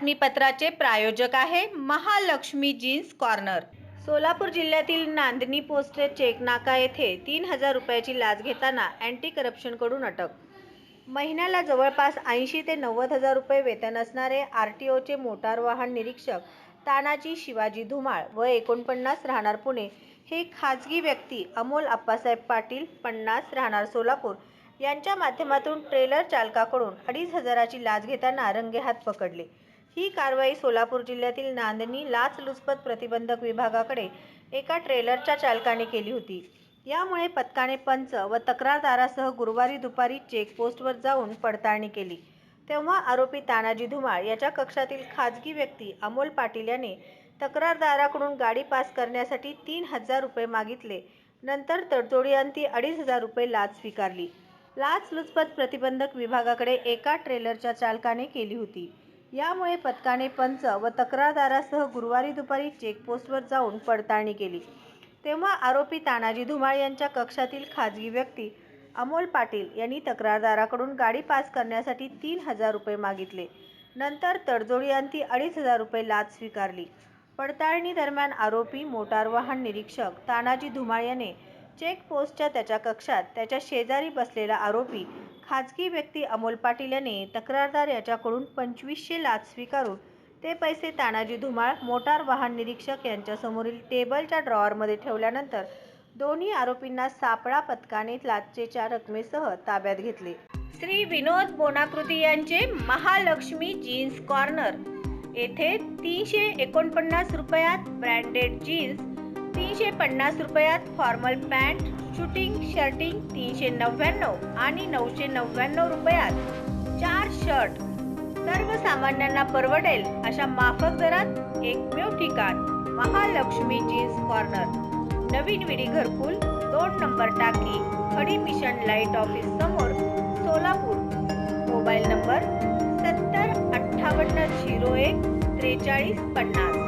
बातमीपत्राचे प्रायोजक आहे Mahalakshmi jeans corner. Solapur जिल्ह्यातील नांदणी पोस्ट चेक नाका येथे 3000 रुपयाची लाच घेताना अँटी करप्शनकडून अटक। महिन्याला जवळपास 80 ते 90 हजार रुपये वेतन असणारे RTOचे मोटार वाहन निरीक्षक तानाजी शिवाजी धुमाळ व 49 राहणार पुणे हे खाजगी व्यक्ती अमोल अप्पासाहेब पाटील 50 राहणार सोलापूर यांच्या माध्यमातून ट्रेलर चालकाकडून 2500ची लाच घेताना रंगेहात पकडले। ही कारवाई सोलापूर जिल्ह्यातील नांदणी लाचलुचपत प्रतिबंधक विभागाकडे एका ट्रेलरच्या चालकाने केली होती। यामुळे पथकाने पंच व तक्रारदारासह गुरुवारी दुपारी चेकपोस्टवर जाऊन पडताळणी केली, तेव्हा आरोपी तानाजी धुमाळ याच्या कक्षातील खाजगी व्यक्ती अमोल पाटील याने तक्रारदाराकडून गाडी पास करण्यासाठी 3000 रुपये मागितले। नंतर तडजोडीअंती 2500 रुपये लाच स्वीकारली। लाचलुचपत प्रतिबंधक विभागाकडे एका ट्रेलरच्या चालकाने केली होती। यामुळे पथकाने पंच व तक्रारदारासह गुरुवारी दुपारी चेकपोस्टवर जाऊन पडताळणी केली, तेव्हा आरोपी तानाजी धुमाळ यांच्या कक्षातील खाजगी व्यक्ती अमोल पाटील यांनी तक्रारदाराकडून गाडी पास करण्यासाठी 3000 रुपये मागितले। नंतर तडजोडीअंती 2500 रुपये लाच स्वीकारली। पडताळणी दरम्यान आरोपी मोटार वाहन निरीक्षक तानाजी धुमाळ याने चेकपोस्टच्या त्याच्या कक्षात त्याच्या शेजारी बसलेला आरोपी खाजगी व्यक्ती अमोल पाटील याने तक्रारदार याच्याकडून 2500 लाच स्वीकारून ते पैसे तानाजी धुमाळ मोटार वाहन निरीक्षक यांच्यासमोरील टेबलच्या ड्रॉवरमध्ये ठेवल्यानंतर दोन्ही आरोपींना सापळा पथकाने लाचेच्या रकमेसह ताब्यात घेतले। श्री विनोद बोनाकृती यांचे महालक्ष्मी जीन्स कॉर्नर येथे 349 रुपयात ब्रँडेड जीन्स, 350 रुपयात फॉर्मल पॅन्ट, शूटिंग शर्टिंग 399 आणि 999 रुपयात 4 शर्ट सर्वसामान्यांना परवडेल अशा माफक दरात एकमेव ठिकाण महालक्ष्मी जीन्स कॉर्नर, नवीन विडी घरकुल 2 नंबर टाकी, खडी मिशन लाईट ऑफिस समोर, सोलापूर। Mobile number 70 58 01 43 50।